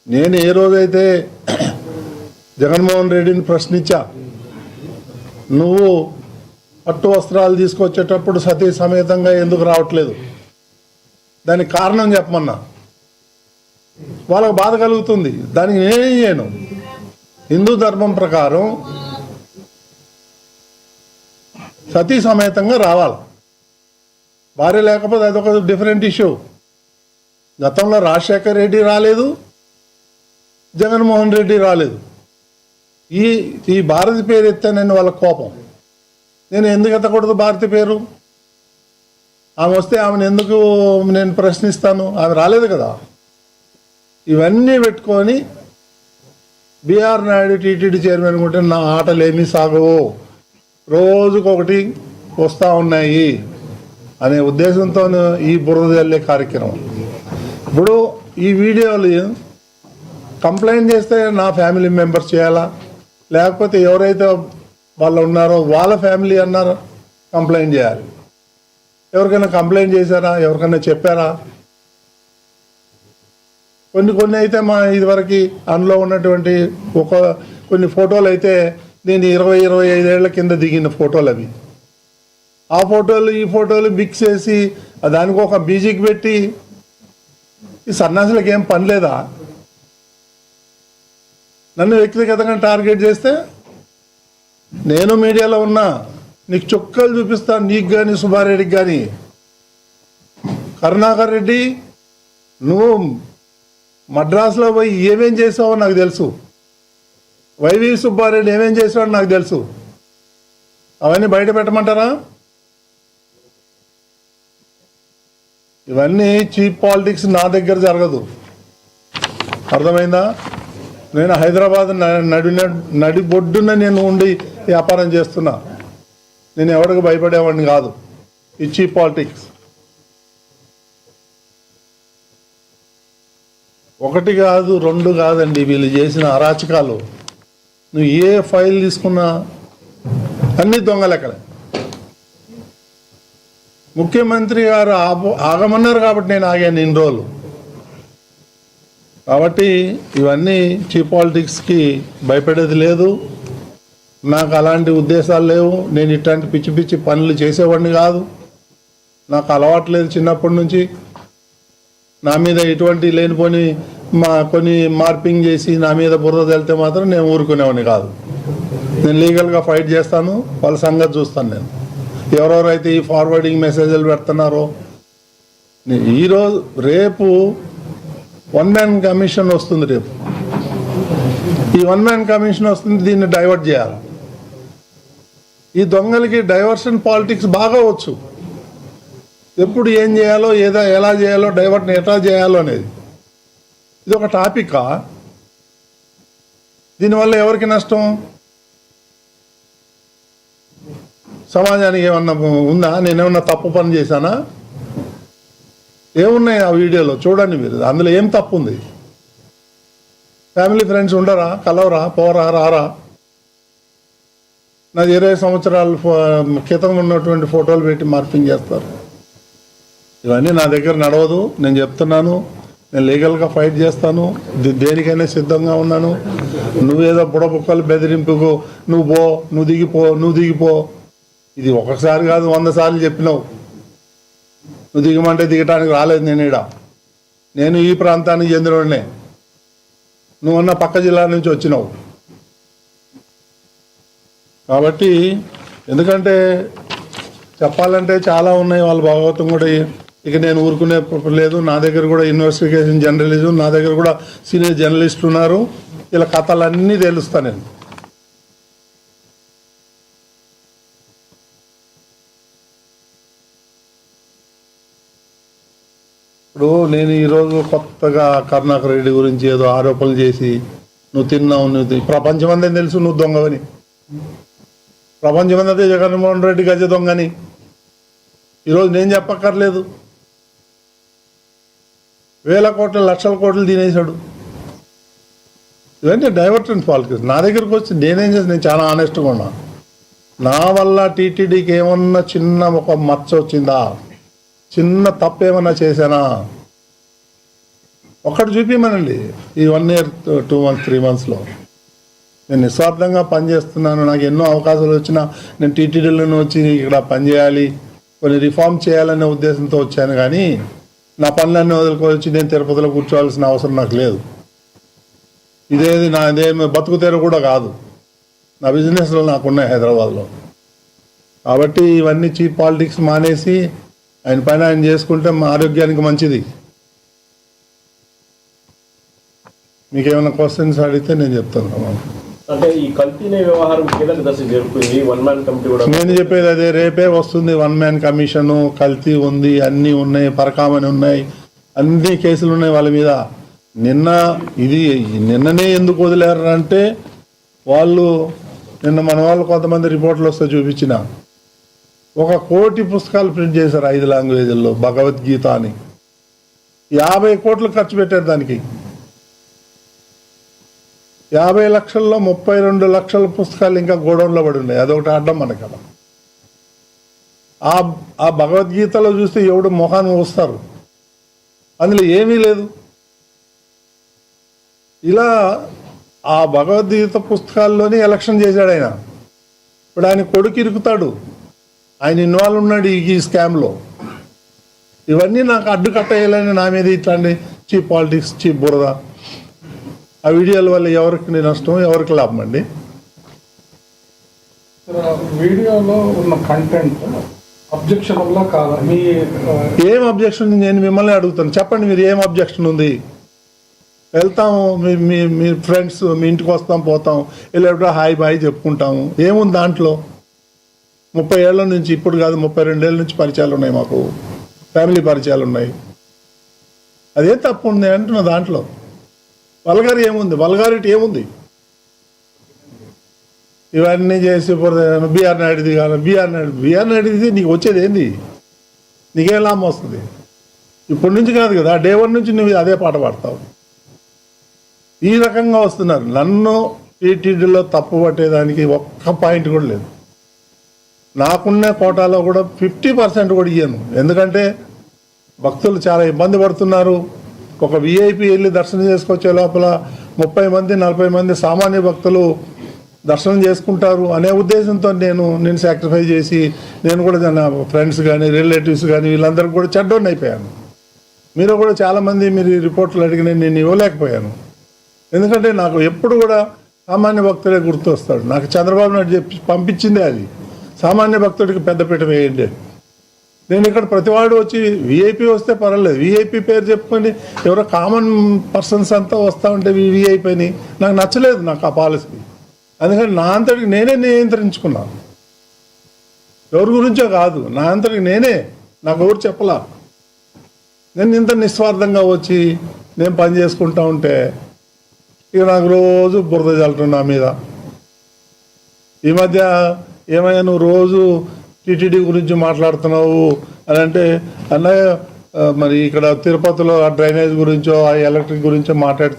నేను ఏ రోజైతే జగన్మోహన్ రెడ్డిని ప్రశ్నించా, నువ్వు పట్టు వస్త్రాలు తీసుకొచ్చేటప్పుడు సతీ సమేతంగా ఎందుకు రావట్లేదు, దానికి కారణం చెప్పమన్నా. వాళ్ళకు బాధ కలుగుతుంది. దానికి నేనేం చేయను. హిందూ ధర్మం ప్రకారం సతీ సమేతంగా రావాలి. భార్య లేకపోతే అదొక డిఫరెంట్ ఇష్యూ. గతంలో రాజశేఖర్ రెడ్డి రాలేదు, జగన్మోహన్ రెడ్డి రాలేదు. ఈ భారతి పేరు ఎత్తానని వాళ్ళ కోపం. నేను ఎందుకు ఎత్తకూడదు భారతి పేరు? ఆమె వస్తే ఆమెను ఎందుకు నేను ప్రశ్నిస్తాను? ఆమె రాలేదు కదా. ఇవన్నీ పెట్టుకొని బిఆర్ నాయుడు టీటీడీ చైర్మన్ ఉంటే నా ఆటలు ఏమీ సాగవు, రోజుకొకటి వస్తూ ఉన్నాయి అనే ఉద్దేశంతో ఈ బురద జల్లే కార్యక్రమం. ఇప్పుడు ఈ వీడియోలు కంప్లైంట్ చేస్తే నా ఫ్యామిలీ మెంబర్స్ చేయాలా, లేకపోతే ఎవరైతే వాళ్ళు ఉన్నారో వాళ్ళ ఫ్యామిలీ అన్నారో కంప్లైంట్ చేయాలి. ఎవరికైనా కంప్లైంట్ చేశారా? ఎవరికైనా చెప్పారా? కొన్ని అయితే మా ఇదివరకు అందులో ఉన్నటువంటి కొన్ని ఫోటోలు అయితే నేను 20-25 ఏళ్ల కింద దిగిన ఫోటోలు అవి. ఆ ఫోటోలు ఈ ఫోటోలు మిక్స్ చేసి దానికి ఒక మ్యూజిక్ పెట్టి, ఈ సన్యాసులకు ఏం పని లేదా? నన్ను వ్యక్తిగతంగా టార్గెట్ చేస్తే నేను మీడియాలో ఉన్నా, నీకు చుక్కలు చూపిస్తాను, నీకు కానీ సుబ్బారెడ్డికి కానీ. కరుణాకర్ రెడ్డి, నువ్వు మద్రాసులో పోయి ఏమేం చేసావో నాకు తెలుసు. వైవి సుబ్బారెడ్డి ఏమేం చేసావో నాకు తెలుసు. అవన్నీ బయట పెట్టమంటారా? ఇవన్నీ చీప్ పాలిటిక్స్ నా దగ్గర జరగదు. అర్థమైందా? నేను హైదరాబాద్ నడిబొడ్డున నేను ఉండి వ్యాపారం చేస్తున్నా. నేను ఎవరికి భయపడేవాడిని కాదు. ఈ చీప్ పాలిటిక్స్ ఒకటి కాదు, రెండు కాదండి వీళ్ళు చేసిన అరాచకాలు. నువ్వు ఏ ఫైల్ తీసుకున్నా అన్ని దొంగ లెక్కలే. ముఖ్యమంత్రి గారు ఆగమన్నారు కాబట్టి నేను ఆగాను ఇన్ని రోజులు. కాబట్టి ఇవన్నీ చీప్ పాలిటిక్స్కి భయపడేది లేదు. నాకు అలాంటి ఉద్దేశాలు లేవు. నేను ఇట్లాంటి పిచ్చి పిచ్చి పనులు చేసేవాడిని కాదు. నాకు అలవాటు లేదు చిన్నప్పటి నుంచి. నా మీద ఇటువంటి లేనిపోని కొన్ని మార్పింగ్ చేసి నా మీద బురద వెళ్తే మాత్రం నేను ఊరుకునేవాడిని కాదు. నేను లీగల్గా ఫైట్ చేస్తాను. వాళ్ళ సంగతి చూస్తాను. నేను ఎవరెవరైతే ఈ ఫార్వర్డింగ్ మెసేజ్లు పెడుతున్నారో, రేపు 1 మ్యాన్ కమిషన్ వస్తుంది. రేపు ఈ 1 మ్యాన్ కమిషన్ వస్తుంది. దీన్ని డైవర్ట్ చేయాలి. ఈ దొంగలకి డైవర్షన్ పాలిటిక్స్ బాగా వచ్చు. ఎప్పుడు ఏం చేయాలో, ఎలా చేయాలో, డైవర్ట్ ఎట్లా చేయాలో అనేది. ఇది ఒక టాపికా? దీనివల్ల ఎవరికి నష్టం? సమాజానికి ఏమన్నా ఉందా? నేనేమన్నా తప్పు పని చేశానా? ఏమున్నాయి ఆ వీడియోలో చూడండి మీరు. అందులో ఏం తప్పు ఉంది? ఫ్యామిలీ ఫ్రెండ్స్ ఉండరా? కలవరా? పోరా? రారా? నాది 20 సంవత్సరాల క్రితం ఉన్నటువంటి ఫోటోలు పెట్టి మార్పింగ్ చేస్తారు. ఇవన్నీ నా దగ్గర నడవదు. నేను చెప్తున్నాను. నేను లీగల్గా ఫైట్ చేస్తాను. దేనికైనా సిద్ధంగా ఉన్నాను. నువ్వేదో బుడబుక్కలు బెదిరింపుకు నువ్వు దిగిపో. ఇది ఒకసారి కాదు, 100 సార్లు చెప్పినావు. నువ్వు దిగమంటే దిగటానికి రాలేదు. నేను ఈ ప్రాంతానికి చెందినవాడినే. నువ్వన్న పక్క జిల్లా నుంచి వచ్చినావు. కాబట్టి ఎందుకంటే చెప్పాలంటే చాలా ఉన్నాయి. వాళ్ళ భాగవతం కూడా ఇక నేను ఊరుకునే లేదు. నా దగ్గర కూడా ఇన్వెస్టిగేషన్ జర్నలిజం, నా దగ్గర కూడా సీనియర్ జర్నలిస్టులు ఉన్నారు. ఇలా కథలన్నీ తెలుస్తా నేను. ఇప్పుడు నేను ఈరోజు కొత్తగా కరుణాకర్ రెడ్డి గురించి ఏదో ఆరోపణలు చేసి నువ్వు తిన్నావు, ప్రపంచమంతా తెలుసు నువ్వు దొంగవని. ప్రపంచమంతా జగన్మోహన్ రెడ్డి గజ దొంగని ఈరోజు నేను చెప్పక్కర్లేదు. 1000 కోట్లు 1,00,000 కోట్లు తినేశాడు. ఇవన్నీ డైవర్షన్ పాలిటిక్స్. నా దగ్గరకు వచ్చి నేనేం చేసి, నేను చాలా ఆనెస్ట్గా ఉన్నా. నా వల్ల టీటీడీకి ఏమన్నా చిన్న ఒక మచ్చ వచ్చిందా? చిన్న తప్పు ఏమన్నా చేశానా? ఒక్కటి చూపించమనండి ఈ 1 year 2 months 3 monthsలో. నేను నిస్వార్థంగా పనిచేస్తున్నాను, నాకు ఎన్నో అవకాశాలు వచ్చినా నేను టీటీడీలను వచ్చి ఇక్కడ పనిచేయాలి, కొన్ని రిఫార్మ్ చేయాలనే ఉద్దేశంతో వచ్చాను. కానీ నా పనులన్నీ వదులుకోవచ్చి నేను తిరుపతిలో కూర్చోవాల్సిన అవసరం నాకు లేదు. నాదేమి బతుకు తెర కూడా కాదు, నా బిజినెస్లో నాకున్నాయి హైదరాబాద్లో. కాబట్టి ఇవన్నీ చీప్ పాలిటిక్స్ మానేసి ఆయన పైన ఆయన చేసుకుంటే మా ఆరోగ్యానికి మంచిది. మీకేమైనా క్వశ్చన్స్ అడిగితే నేను చెప్తాను. అంటే ఈ కల్తీనే వ్యవహారం కీలక దశ జరుపుకుంది, 1 man కమిటీ కూడా. నేను చెప్పేది అదే, రేపే వస్తుంది 1 man కమిషను. కల్తీ ఉంది, అన్నీ ఉన్నాయి, పరకామని ఉన్నాయి, అన్ని కేసులు ఉన్నాయి వాళ్ళ మీద. నిన్ననే ఎందుకు వదిలేరు అంటే వాళ్ళు నిన్న మన వాళ్ళు కొంతమంది రిపోర్ట్లు వస్తే చూపించిన 1 కోటి పుస్తకాలు ప్రింట్ చేశారు 5 లాంగ్వేజ్ల్లో భగవద్గీత అని. 50 కోట్లు ఖర్చు పెట్టారు దానికి. 50 లక్షల్లో 32 లక్షల పుస్తకాలు ఇంకా గోడౌన్లో పడి ఉన్నాయి. అదొకటి అడ్డం మనకి కదా. ఆ భగవద్గీతలో చూస్తే ఎవడు మొహాన్ని వస్తారు, అందులో ఏమీ లేదు. ఇలా ఆ భగవద్గీత పుస్తకాల్లోనే ఎలక్షన్ చేశాడు ఆయన. ఇప్పుడు ఆయన కొడుకు ఇరుకుతాడు, ఆయన ఇన్వాల్వ్ ఉన్నాడు ఈ స్కామ్లో. ఇవన్నీ నాకు అడ్డు కట్టేయాలని నా మీద ఇట్లాంటి చీప్ పాలిటిక్స్, చీప్ బురద. ఆ వీడియోల వల్ల ఎవరికి నష్టం, ఎవరికి లాభం అండి? వీడియోలో ఉన్న కంటెంట్ అబ్జెక్షన్ వల్ల కాదా? ఏం అబ్జెక్షన్? నేను మిమ్మల్ని అడుగుతాను, చెప్పండి మీరు ఏం అబ్జెక్షన్ ఉంది? వెళ్తాము, మీ ఫ్రెండ్స్ మీ ఇంటికి వస్తాం, పోతాం, వెళ్ళేటప్పుడు హాయ్ బాయ్ చెప్పుకుంటాము. ఏముంది దాంట్లో? 30 ఏళ్ళ నుంచి, ఇప్పుడు కాదు 32 ఏళ్ళ నుంచి పరిచయాలు ఉన్నాయి మాకు, ఫ్యామిలీ పరిచయాలు ఉన్నాయి. అదే తప్పు ఉంది అంటున్నా. దాంట్లో వల్గారి ఏముంది? వల్గారిటీ ఏముంది? ఇవన్నీ చేసి బీఆర్ నాయుడుది కాదు, బీఆర్ నాయుడుది నీకు వచ్చేది ఏంది? నీకేం లాభం వస్తుంది? ఇప్పటి నుంచి కాదు కదా, డే 1 నుంచి నువ్వు అదే పాట పాడతావు. ఈ రకంగా వస్తున్నారు. నన్ను టీటీడీలో తప్పు పట్టేదానికి ఒక్క పాయింట్ కూడా లేదు. నాకున్న కోటాలో కూడా 50% కూడా ఇయ్యను. ఎందుకంటే భక్తులు చాలా ఇబ్బంది పడుతున్నారు. ఒక విఐపి వెళ్ళి దర్శనం చేసుకొచ్చే లోపల 30 మంది 40 మంది సామాన్య భక్తులు దర్శనం చేసుకుంటారు అనే ఉద్దేశంతో నేను సాక్రిఫై చేసి, నేను కూడా నా ఫ్రెండ్స్ కానీ రిలేటివ్స్ కానీ వీళ్ళందరికీ కూడా చెడ్డోడిని అయిపోయాను. మీరు కూడా చాలామంది మీరు రిపోర్ట్లు అడిగిన నేను ఇవ్వలేకపోయాను. ఎందుకంటే నాకు ఎప్పుడు కూడా సామాన్య భక్తుడే గుర్తు వస్తాడు. నాకు చంద్రబాబు నాయుడు చెప్పి పంపించిందే అది, సామాన్య భక్తుడికి పెద్దపీట వేయండి. నేను ఇక్కడ ప్రతివాడు వచ్చి విఐపి వస్తే పర్వాలేదు, విఐపి పేరు చెప్పుకొని ఎవరో కామన్ పర్సన్స్ అంతా వస్తూ ఉంటే విఐపి అని నాకు నచ్చలేదు, నాకు ఆ పాలసీ. అందుకని నా అంతటికి నేనే నియంత్రించుకున్నాను. ఎవరి గురించో కాదు, నా అంతటికి నేనే, నాకు ఎవరు చెప్పలా. నేను ఇంత నిస్వార్థంగా వచ్చి నేను పని చేసుకుంటా ఉంటే ఇక నాకు రోజు బురద చల్లటం నా మీద. ఈ మధ్య ఏమయ్యా నువ్వు రోజు టీటీడీ గురించి మాట్లాడుతున్నావు అని అంటే, అన్నయ్య మరి ఇక్కడ తిరుపతిలో ఆ డ్రైనేజ్ గురించో ఆ ఎలక్ట్రిక్ గురించో మాట్లాడుతున్నావు.